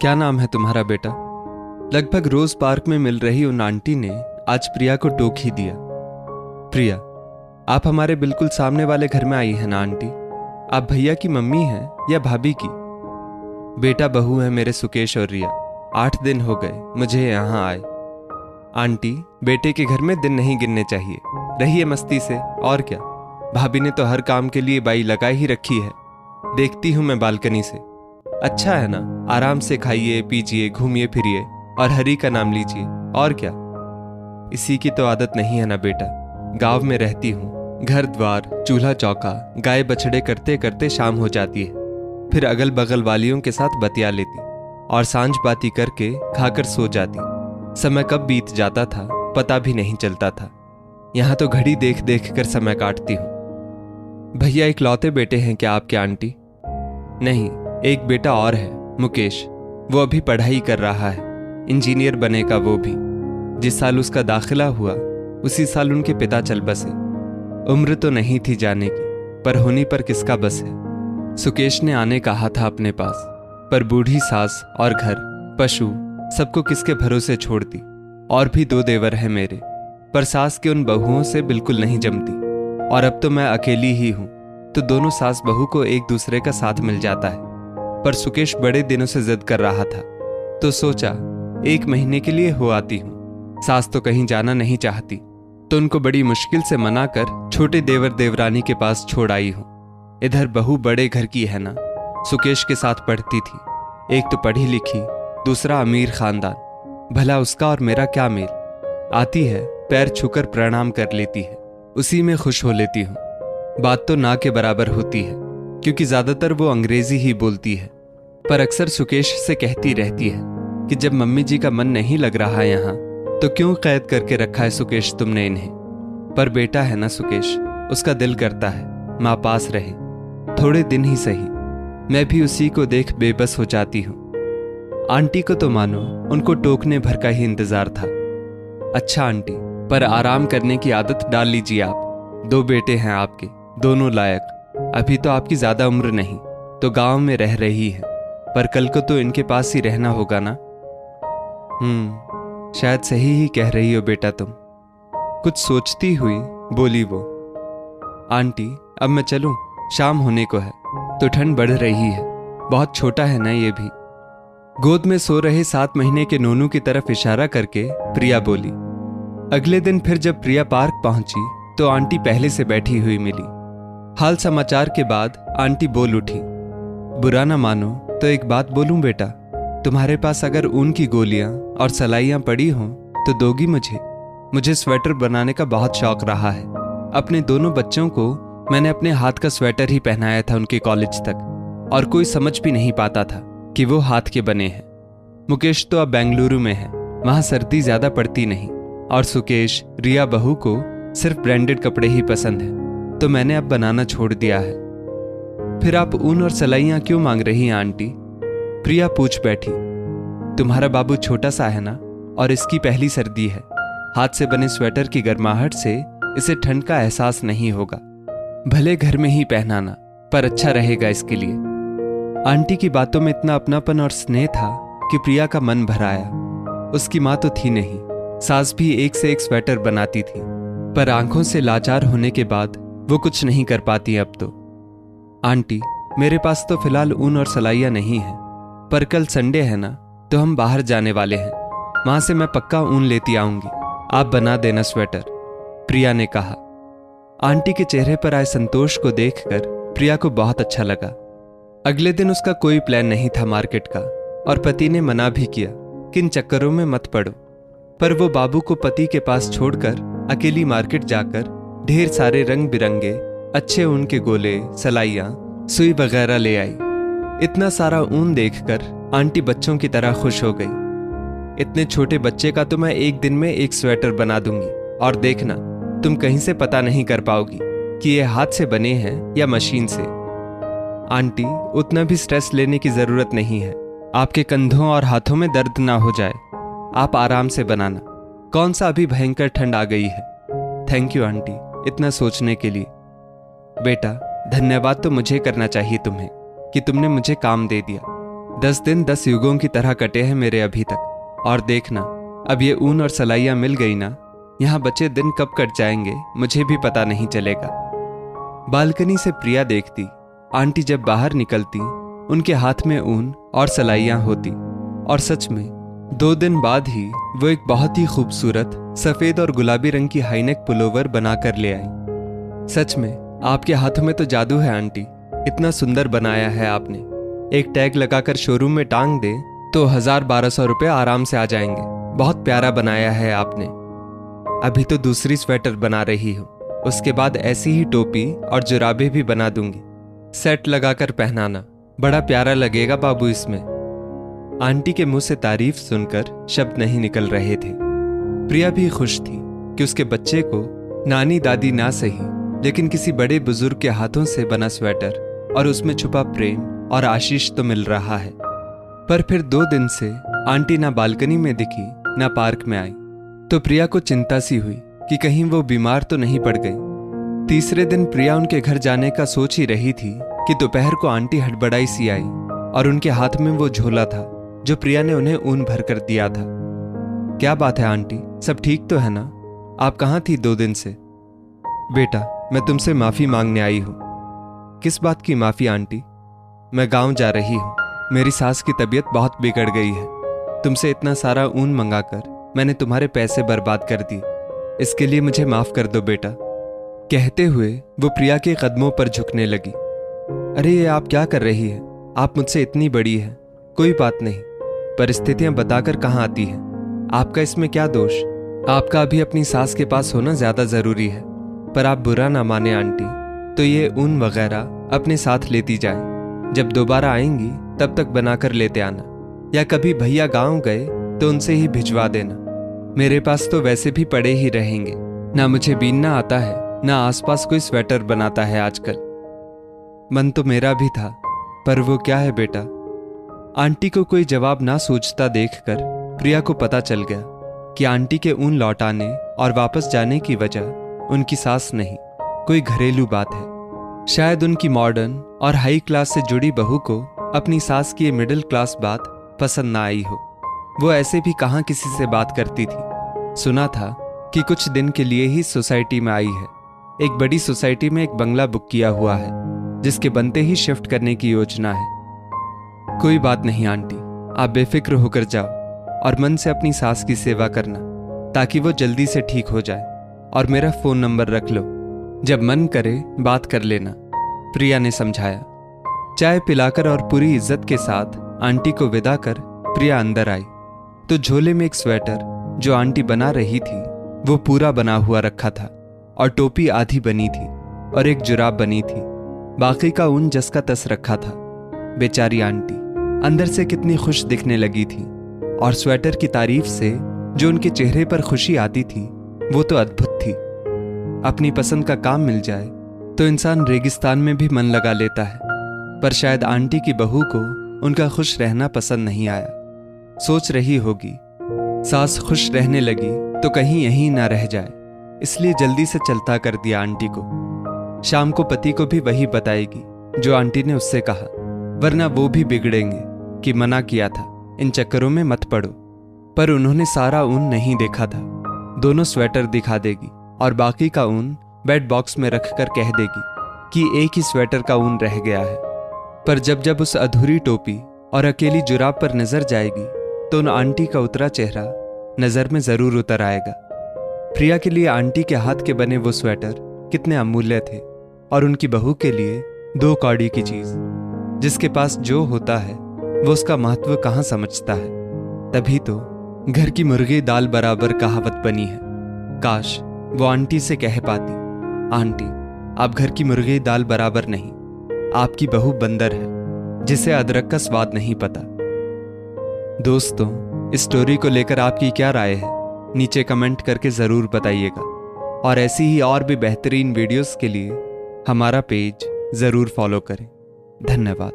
क्या नाम है तुम्हारा बेटा? लगभग रोज पार्क में मिल रही उन आंटी ने आज प्रिया को टोक ही दिया। प्रिया, आप हमारे बिल्कुल सामने वाले घर में आई हैं ना आंटी? आप भैया की मम्मी हैं या भाभी की? बेटा बहू है मेरे सुकेश और रिया। 8 दिन हो गए मुझे यहाँ आए। आंटी, बेटे के घर में दिन नहीं गिनने चाहिए, रहिए मस्ती से। और क्या, भाभी ने तो हर काम के लिए बाई लगाई ही रखी है। देखती हूं मैं बालकनी से। अच्छा है ना, आराम से खाइए पीजिए, घूमिए फिरिए और हरि का नाम लीजिए। और क्या, इसी की तो आदत नहीं है ना बेटा। गांव में रहती हूँ, घर द्वार चूल्हा चौका गाय बछड़े करते करते शाम हो जाती है। फिर अगल बगल वालियों के साथ बतिया लेती और सांझ बाती करके खाकर सो जाती। समय कब बीत जाता था पता भी नहीं चलता था। यहाँ तो घड़ी देख देख कर समय काटती हूँ। भैया इकलौते बेटे हैं क्या आपके आंटी? नहीं, एक बेटा और है, मुकेश। वो अभी पढ़ाई कर रहा है, इंजीनियर बनेगा वो भी। जिस साल उसका दाखिला हुआ उसी साल उनके पिता चल बसे। उम्र तो नहीं थी जाने की, पर होनी पर किसका बस है। सुकेश ने आने कहा था अपने पास, पर बूढ़ी सास और घर पशु सबको किसके भरोसे छोड़ दी। और भी 2 देवर हैं मेरे, पर सास के उन बहुओं से बिल्कुल नहीं जमती। और अब तो मैं अकेली ही हूं, तो दोनों सास बहू को एक दूसरे का साथ मिल जाता है। पर सुकेश बड़े दिनों से जिद कर रहा था, तो सोचा 1 महीने के लिए हो आती हूं। सास तो कहीं जाना नहीं चाहती, तो उनको बड़ी मुश्किल से मनाकर छोटे देवर देवरानी के पास छोड़ आई हूं। इधर बहू बड़े घर की है ना, सुकेश के साथ पढ़ती थी। एक तो पढ़ी लिखी, दूसरा अमीर खानदान। भला उसका और मेरा क्या मेल। आती है, पैर छूकर प्रणाम कर लेती है, उसी में खुश हो लेती हूँ। बात तो ना के बराबर होती है, क्योंकि ज्यादातर वो अंग्रेजी ही बोलती है। पर अक्सर सुकेश से कहती रहती है कि जब मम्मी जी का मन नहीं लग रहा यहाँ, तो क्यों कैद करके रखा है सुकेश तुमने इन्हें। पर बेटा है ना सुकेश, उसका दिल करता है माँ पास रहे, थोड़े दिन ही सही। मैं भी उसी को देख बेबस हो जाती हूँ। आंटी को तो मानो उनको टोकने भर का ही इंतजार था। अच्छा आंटी, पर आराम करने की आदत डाल लीजिए आप। 2 बेटे हैं आपके, दोनों लायक। अभी तो आपकी ज्यादा उम्र नहीं, तो गांव में रह रही है, पर कल को तो इनके पास ही रहना होगा ना। शायद सही ही कह रही हो बेटा तुम। कुछ सोचती हुई बोली वो। आंटी, अब मैं चलूं? शाम होने को है, तो ठंड बढ़ रही है। बहुत छोटा है ना ये भी। गोद में सो रहे 7 महीने के नोनू की तरफ इशारा करके प्रिया बोली। अगले दिन फिर जब प्रिया पार्क पहुंची, तो आंटी पहले से बैठी हुई मिली। हाल समाचार के बाद आंटी बोल उठी। बुरा ना मानो तो एक बात बोलूं बेटा, तुम्हारे पास अगर ऊन की गोलियां और सलाइयां पड़ी हों तो दोगी मुझे स्वेटर बनाने का बहुत शौक रहा है। अपने दोनों बच्चों को मैंने अपने हाथ का स्वेटर ही पहनाया था उनके कॉलेज तक, और कोई समझ भी नहीं पाता था कि वो हाथ के बने हैं। मुकेश तो अब बेंगलुरु में है, वहां सर्दी ज्यादा पड़ती नहीं। और सुकेश, रिया बहू को सिर्फ ब्रांडेड कपड़े ही पसंद है, तो मैंने अब बनाना छोड़ दिया है। फिर आप ऊन और सलाइयां क्यों मांग रही हैं आंटी? प्रिया पूछ बैठी। तुम्हारा बाबू छोटा सा है ना, और इसकी पहली सर्दी है। हाथ से बने स्वेटर की गर्माहट से इसे ठंड का एहसास नहीं होगा। भले घर में ही पहनाना, पर अच्छा रहेगा इसके लिए। आंटी की बातों में इतना अपनापन और स्नेह था कि प्रिया का मन भर आया। उसकी माँ तो थी नहीं, सास भी एक से एक स्वेटर बनाती थी, पर आंखों से लाचार होने के बाद वो कुछ नहीं कर पाती अब तो। आंटी, मेरे पास तो फिलहाल ऊन और सलाइयां नहीं है, पर कल संडे है ना, तो हम बाहर जाने वाले हैं। वहां से मैं पक्का ऊन लेती आऊंगी, आप बना देना स्वेटर, प्रिया ने कहा। आंटी के चेहरे पर आए संतोष को देखकर प्रिया को बहुत अच्छा लगा। अगले दिन उसका कोई प्लान नहीं था मार्केट का, और पति ने मना भी किया कि इन चक्करों में मत पड़ो। पर वो बाबू को पति के पास छोड़कर अकेली मार्केट जाकर ढेर सारे रंग बिरंगे अच्छे ऊन के गोले, सलाइयां, सुई वगैरह ले आई। इतना सारा ऊन देखकर आंटी बच्चों की तरह खुश हो गई। इतने छोटे बच्चे का तो मैं एक दिन में एक स्वेटर बना दूंगी, और देखना तुम कहीं से पता नहीं कर पाओगी कि ये हाथ से बने हैं या मशीन से। आंटी, उतना भी स्ट्रेस लेने की जरूरत नहीं है। आपके कंधों और हाथों में दर्द ना हो जाए। आप आराम से बनाना, कौन सा अभी भयंकर ठंड आ गई है। थैंक यू आंटी, इतना सोचने के लिए। बेटा, धन्यवाद तो मुझे करना चाहिए तुम्हें कि तुमने मुझे काम दे दिया। 10 दिन 10 युगों की तरह कटे हैं मेरे अभी तक। और देखना, अब ये ऊन और सलाइयाँ मिल गई ना, यहाँ बचे दिन कब कट जाएंगे मुझे भी पता नहीं चलेगा। बालकनी से प्रिया देखती आंटी जब बाहर निकलती उनके हाथ में ऊन और सलाइयाँ होती, और सच में 2 दिन बाद ही वो एक बहुत ही खूबसूरत सफेद और गुलाबी रंग की हाईनेक पुलोवर बनाकर ले आई। सच में आपके हाथों में तो जादू है आंटी, इतना सुंदर बनाया है आपने। एक टैग लगाकर शोरूम में टांग दे तो 1000-1200 रुपये आराम से आ जाएंगे। बहुत प्यारा बनाया है आपने। अभी तो दूसरी स्वेटर बना रही हूँ, उसके बाद ऐसी ही टोपी और जुराबे भी बना दूंगी। सेट लगाकर पहनाना, बड़ा प्यारा लगेगा बाबू इसमें। आंटी के मुंह से तारीफ सुनकर शब्द नहीं निकल रहे थे। प्रिया भी खुश थी कि उसके बच्चे को नानी दादी ना सही लेकिन किसी बड़े बुजुर्ग के हाथों से बना स्वेटर और उसमें छुपा प्रेम और आशीष तो मिल रहा है। पर फिर 2 दिन से आंटी ना बालकनी में दिखी ना पार्क में आई, तो प्रिया को चिंता सी हुई कि कहीं वो बीमार तो नहीं पड़ गई। तीसरे दिन प्रिया उनके घर जाने का सोच ही रही थी कि दोपहर को आंटी हड़बड़ाई सी आई और उनके हाथ में वो झोला था जो प्रिया ने उन्हें ऊन भर कर दिया था। क्या बात है आंटी, सब ठीक तो है ना? आप कहाँ थी 2 दिन से? बेटा, मैं तुमसे माफी मांगने आई हूँ। किस बात की माफी आंटी? मैं गांव जा रही हूँ, मेरी सास की तबीयत बहुत बिगड़ गई है। तुमसे इतना सारा ऊन मंगाकर मैंने तुम्हारे पैसे बर्बाद कर दिए, इसके लिए मुझे माफ कर दो बेटा। कहते हुए वो प्रिया के कदमों पर झुकने लगी। अरे ये आप क्या कर रही है? आप मुझसे इतनी बड़ी है। कोई बात नहीं, परिस्थितियां बताकर कहाँ आती हैं। आपका इसमें क्या दोष? आपका अभी अपनी सास के पास होना ज्यादा जरूरी है। पर आप बुरा ना माने आंटी, तो ये ऊन वगैरह अपने साथ लेती जाए। जब दोबारा आएंगी तब तक बनाकर लेते आना, या कभी भैया गांव गए तो उनसे ही भिजवा देना। मेरे पास तो वैसे भी पड़े ही रहेंगे। ना मुझे बीनना आता है, ना आसपास कोई स्वेटर बनाता है आजकल। मन तो मेरा भी था, पर वो क्या है बेटा। आंटी को कोई जवाब ना सूझता देखकर प्रिया को पता चल गया कि आंटी के ऊन लौटाने और वापस जाने की वजह उनकी सास नहीं, कोई घरेलू बात है। शायद उनकी मॉडर्न और हाई क्लास से जुड़ी बहू को अपनी सास की ये मिडिल क्लास बात पसंद ना आई हो। वो ऐसे भी कहाँ किसी से बात करती थी। सुना था कि कुछ दिन के लिए ही सोसाइटी में आई है। एक बड़ी सोसाइटी में एक बंगला बुक किया हुआ है, जिसके बनते ही शिफ्ट करने की योजना है। कोई बात नहीं आंटी, आप बेफिक्र होकर जाओ और मन से अपनी सास की सेवा करना, ताकि वो जल्दी से ठीक हो जाए। और मेरा फोन नंबर रख लो, जब मन करे बात कर लेना, प्रिया ने समझाया। चाय पिलाकर और पूरी इज्जत के साथ आंटी को विदा कर प्रिया अंदर आई तो झोले में एक स्वेटर जो आंटी बना रही थी वो पूरा बना हुआ रखा था, और टोपी आधी बनी थी और एक जुराब बनी थी। बाकी का ऊन जस का तस रखा था। बेचारी आंटी अंदर से कितनी खुश दिखने लगी थी, और स्वेटर की तारीफ से जो उनके चेहरे पर खुशी आती थी वो तो अद्भुत थी। अपनी पसंद का काम मिल जाए तो इंसान रेगिस्तान में भी मन लगा लेता है, पर शायद आंटी की बहू को उनका खुश रहना पसंद नहीं आया। सोच रही होगी सास खुश रहने लगी तो कहीं यहीं ना रह जाए, इसलिए जल्दी से चलता कर दिया आंटी को। शाम को पति को भी वही बताएगी जो आंटी ने उससे कहा, वरना वो भी बिगड़ेंगे कि मना किया था, इन चक्करों में मत पड़ो। पर उन्होंने सारा ऊन नहीं देखा था। दोनों स्वेटर दिखा देगी और बाकी का ऊन बेड बॉक्स में रखकर कह देगी कि एक ही स्वेटर का ऊन रह गया है। पर जब जब उस अधूरी टोपी और अकेली जुराब पर नजर जाएगी तो उन आंटी का उतरा चेहरा नजर में जरूर उतर आएगा। प्रिया के लिए आंटी के हाथ के बने वो स्वेटर कितने अमूल्य थे, और उनकी बहू के लिए 2 कौड़ी की चीज। जिसके पास जो होता है वो उसका महत्व कहाँ समझता है। तभी तो घर की मुर्गी दाल बराबर कहावत बनी है। काश वो आंटी से कह पाती, आंटी आप घर की मुर्गी दाल बराबर नहीं, आपकी बहू बंदर है जिसे अदरक का स्वाद नहीं पता। दोस्तों, इस स्टोरी को लेकर आपकी क्या राय है नीचे कमेंट करके ज़रूर बताइएगा, और ऐसी ही और भी बेहतरीन वीडियोस के लिए हमारा पेज ज़रूर फॉलो करें। धन्यवाद।